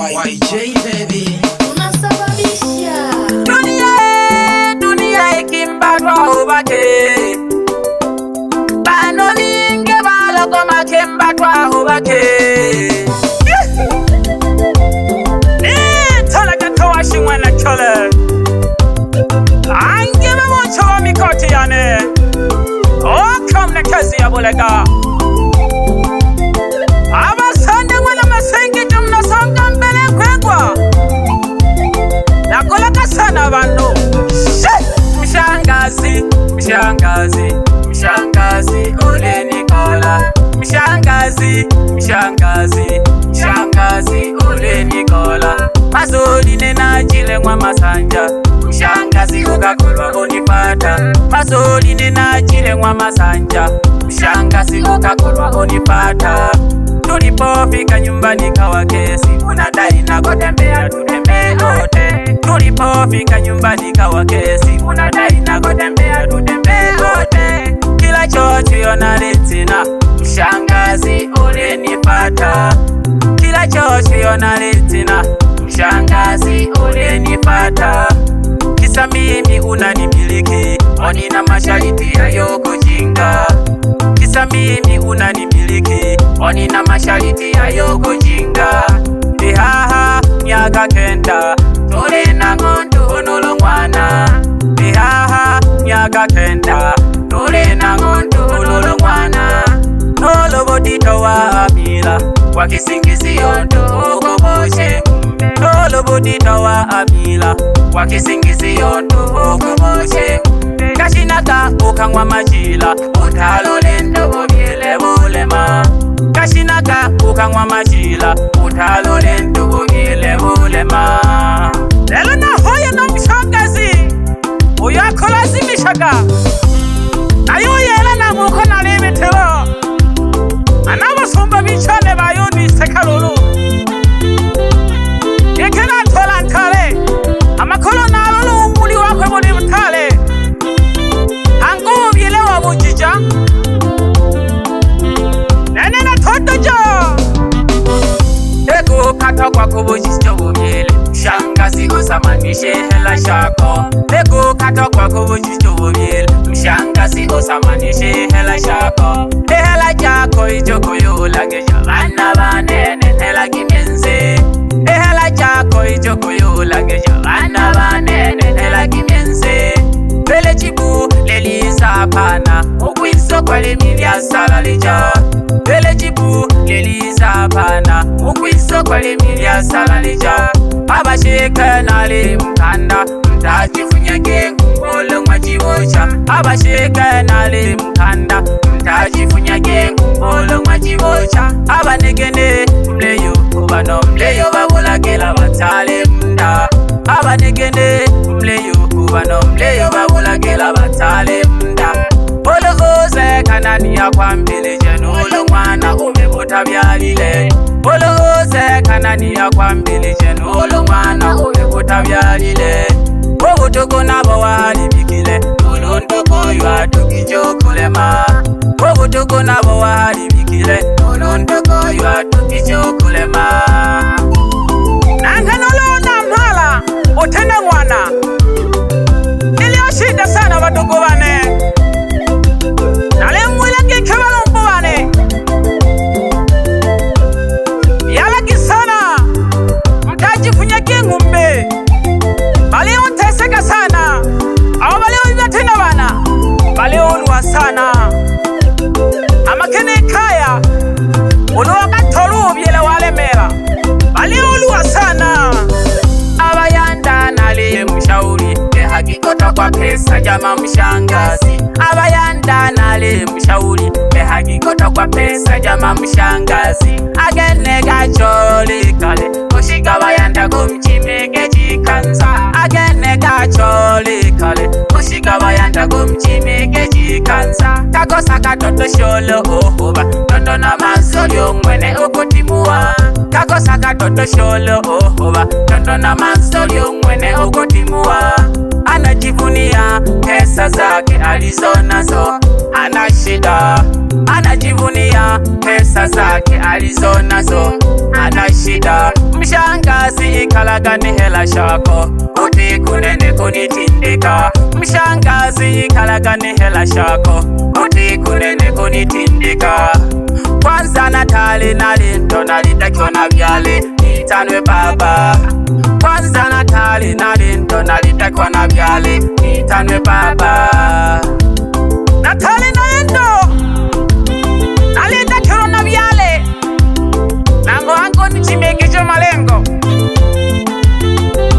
YJ baby unasababisha dunia ikimbatwa ubake bano linge balogoma kimbatwa ubake tola katoa shimwana chole angebe mocho wa mikoti yane okamne kazi ya bulega abasande mwana masengi jumna songa mbele kwegwa nakolaka sana bano mshangazi mshangazi mshangazi ule Nikola mshangazi mshangazi mshangazi ule Nikola mazoli nena chile mwa masanja mshangazi ukakulwa onipata mazoli nena chile mwa masanja mshangazi ukakulwa onipata tulipofika nyumbani kawa kesi unadai na kutembea tutembee wote tulipofika nyumbani kawa kesi unadai na kutembea tutembee wote kila chocho yona letina mshangazi ulenipata kila chocho yona letina mshangazi ulenipata kisa mimi unanimiliki onina mashariti ya yoko jinga kisa mimi unanimiliki onina mashariti ya yoko jinga bihaha myaka kenda tulina ngondu unulu mwana bihaha myaka kenda tulina ngondu unulu mwana nolobodito wa amila wakisingizio ntukuboshe nolobodito wa amila wakisingizio ntukuboshe kashinaka ukangwa majila utalole ntububyele bulema kashinaka ukangwa majila utalole ntububyele bulema lelo nahoya no mshangazi uyo akolazimishaga nayo yela namuko nalebetelo anabasumba bichane bayoni sekalulu yekena tola ntale amakolo nalolo umuli wakwe muri butale ango byele wabujija nene na totojo ego kata kwa kubujija bubyele mshangazi usamanishe hela shako ego kata kwa kubujija bubyele mshangazi usamanishe hela shako hela chako ijoko yulageja bana banene hela kimenze hela chako ijoko yulageja bana banene hela kimenze bele chibu leliza pana ukwiso kwa lemilya salalija bele chibu leliza pana ukwiso kwa lemilya salalija abasheka nale mkanda mtajifunyage ngolo mwajibocha abasheka nale mkanda mtajifunyage ngolo mwajibocha abanegene mleyo ubano mleyo babulagela batale mda abanegene mleyo ubano mleyo babulagela batale mda oloze kanani yakwambile jenolo mwana umebuta byalile oloze kanani yakwambile jenolo mwana umebuta byalile obutuku nabo walibikile uluntuku yatukichokulema obutuku nabo walibikile uluntuku yatukichokulema nanganolona mhala utenda mwana ilioshida sana batuku bane nalemwilage kebalumbu bane yalagi sana mtajifunyage ngumbe baleo nteseka sana abo baleo bibatenda bana baleo ulwa sana amakene kaya unoga tolu byele walemera baleo ulwa sana abayanda nale mshauri hakikota kwa pesa jama mshangazi abayanda nale mshauri hakikota kwa pesa jama mshangazi agene gachole kale kushika bayanda kumchimege jikanza agene gachole kale kushika bayanda kumchimege jikanza kakosa katoto sholo ohoba toto na mazoli omwene okutimua kakosa katoto sholo ohoba toto na mazoli omwene okutimua anajivunia pesa zake alizonazo ana shida anajivunia pesa zake alizonazo ana shida mshanga Mshangazi kalagani hela shako, uti kunene kunitindika. Mshangazi kalagani hela shako, uti kunene kunitindika. Kwanza Natali nalindo nalitakiwa na vyale nitanwe baba. Kwanza Natali nalindo nalitakiwa na vyale nitanwe baba. Natali nalindo nalitakiwa na vyale nango ango nichimegejo malengo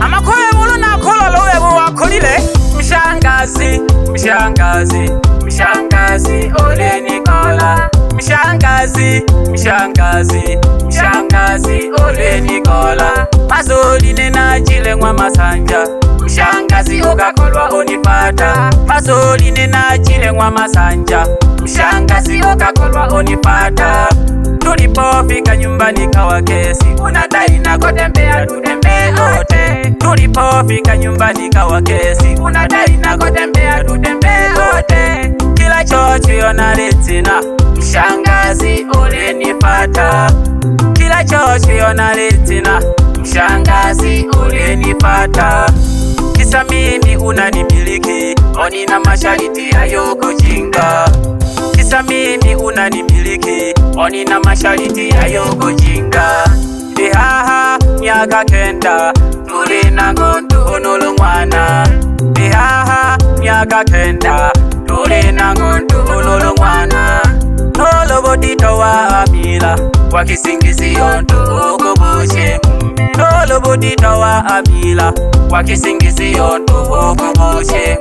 amakoye bulu nakola lowe wakolile. Mshangazi mshangazi mshangazi ole Nikola. Mshangazi mshangazi mshangazi ole Nikola. Mazoline najile ngwa masanja, mshangazi ukakolwa onipata. Mazoline najile ngwa masanja, mshangazi ukakolwa onipata. Tulipofika nyumbani kawa kesi, unadai nako tembea tutembee wote. Tulipofika nyumbani kawa kesi, unadai nako tembea tutembee wote. Kila chocho nalitina, mshangazi ulinipata. Kila chocho nalitina, mshangazi ulinipata. Kisa mimi unanimiliki, oni na mashariti ya kujinga. Kisa mimi unanimiliki, oni na mashariti ya kujinga. Bihaha miaka kenda, tulina ngondu onolo mwana. Bihaha miaka kenda, tulina ngondu onolo mwana. Nolobo dito wa amila, kwa kisingizio ntukubushe. Nolobo dito wa amila, kwa kisingizio ntukubushe.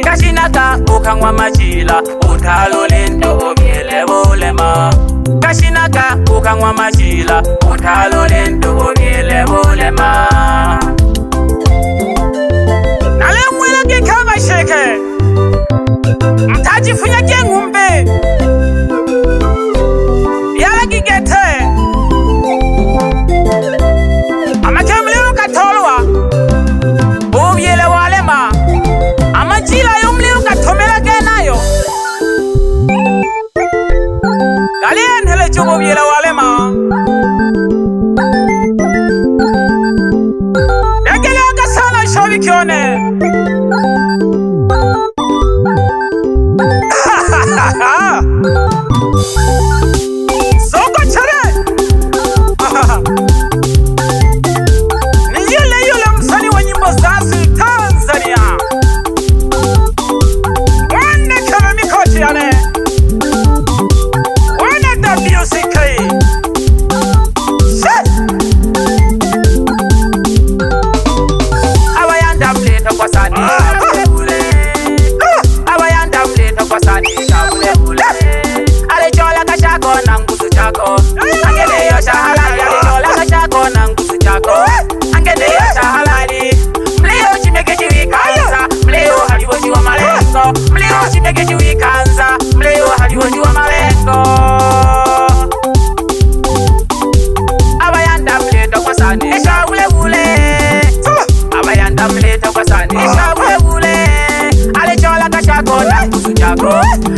Kashinaka ukangwa majila, utalole ndo obiele bolema. Kashinaka ukangwa majila, utalole ndo obiele bolema. Nale mwela kikaba sheke, mtajifunya jengumbe yala gigete. Amakemlero katolwa obiele walema. Amajila yomlero katomela genayo galien hele jogo biele walema. Egele agasana shobi kione. Soko chere ni yule msanii wa nyimbo za asili Tanzania. Wane kama Mikoti yane, wane WCK. Abayanda mleta kwa sani ule. Abayanda mleta kwa sani ule. Alichola kachako na ngusu chako, angeleyo shahalali. Alichola kachako na ngusu chako, angeleyo shahalali. Mleo chimekeji wikanza, mleo haliwojua malengo. Mleo chimekeji wikanza, mleo haliwojua malengo. Abayanda mleta kwa sani isha ule ule. Abayanda mleta kwa sani isha ule ule. Alichola kachako na ngusu chako,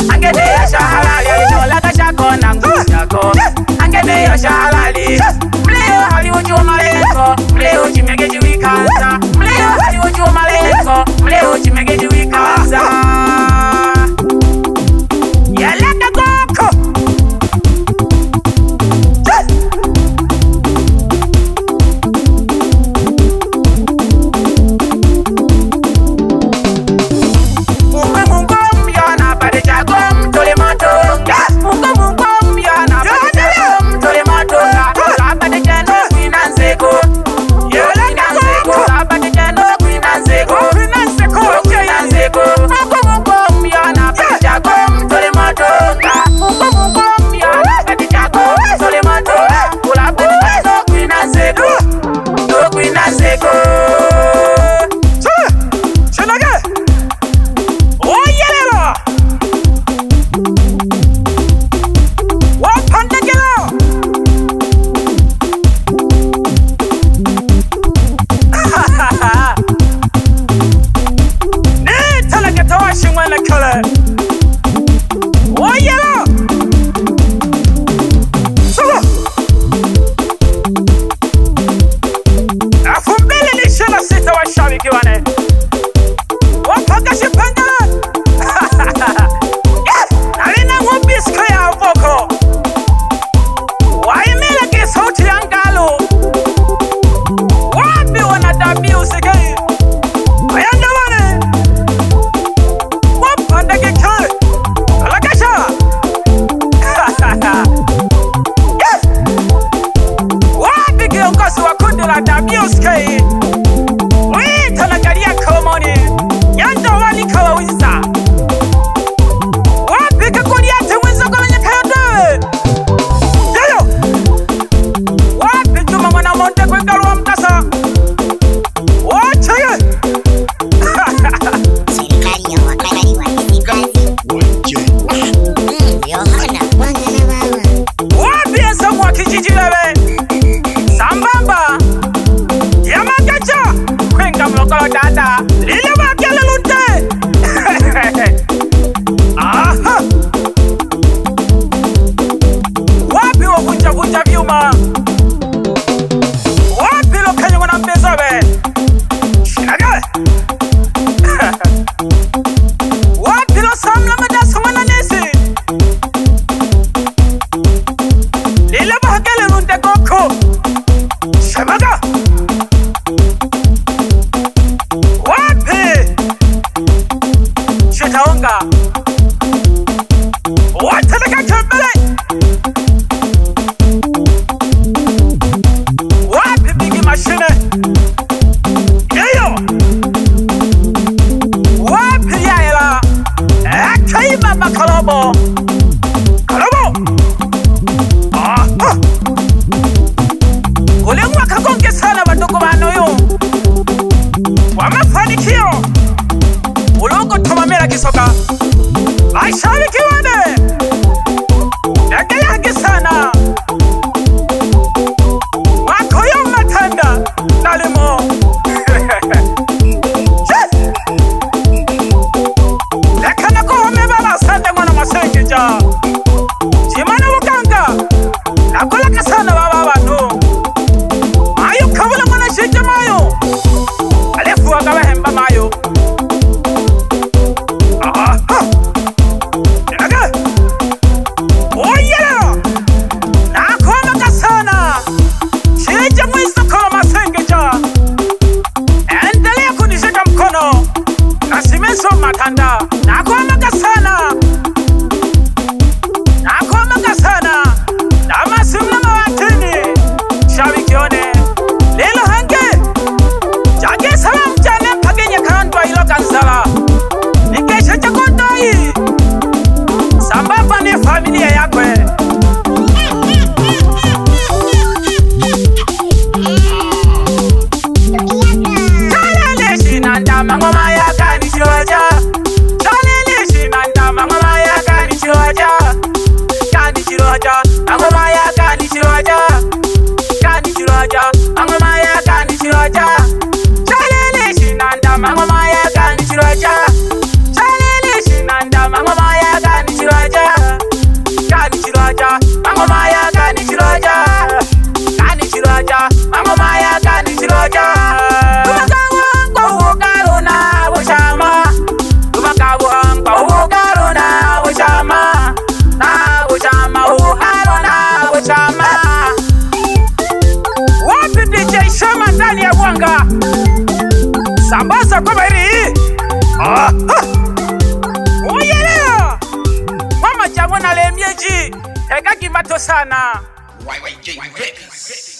angeleyo shahalali. Alichola kachako na ngusu chako, angeleyo shahalali. Mleo haliwojua malengo, mleo chimekeji wikanza. Mleo haliwojua malengo, mleo chimekeji wikanza. Yalenda goko dada Bioskei wita na galia komoni yando wali kawa wiza wapika kuliate wiza kwa wenye kayode yayo wapi juma mwana monte kwa galuwa mkasa wachaye serikali ya wakali wa hizi kazi Yohana wana na mama wapi esamu wa kijiji wewe sambamba yamagacha kwenga mlokolo dada lile wakele lunte aha wapi wavunja vyuma wapi lokenye wana mbezawe shinaga wapi lo samla madasa mwana nesi lile wakele lunte koko shemaga wapi shitaonga wataleka kembele wapi bigi mashine yeyo wapi yaela akaima makalobo aha ulimwa kagonge sana bandugu bano yo wa mafanikio ulogo tumamera kisoka mashabiki wane nagelage sana wako yo matanda nalimo lekana kuhome baba sande mwana masengeja chimana muganga nakolaka sana baba bantu mayo kabula mwana shije mayo alefu wakabahemba mayo aha ninaga oyela nakomaka sana shije mwisoko masengeja endelea kunishika mkono nasimeso matanda nakomaka sana namasimla mawatini shabikione lelo hange jage salam jane pagenye kandwa ilo kansala nikesha chakondoi sambamba ni familia yakwe chalele shinanda mangoma yaka nishiroja chalele shinanda mangoma yaka nishiroja angoma ya kani chiroja angoma ya kani chiroja chalele shinanda angoma ya kani chiroja chalele shinanda angoma ya kani chiroja angoma ya kani chiroja angoma ya kani chiroja tumakawa kwa ugaruna bushama tumakawa kwa ugaruna bushama na bushama uharuna bushama wapi DJ Shama ndani ya wanga sambaza kwa bari oyelea mama jamona lemyeji ega kimato sana YYJ Records.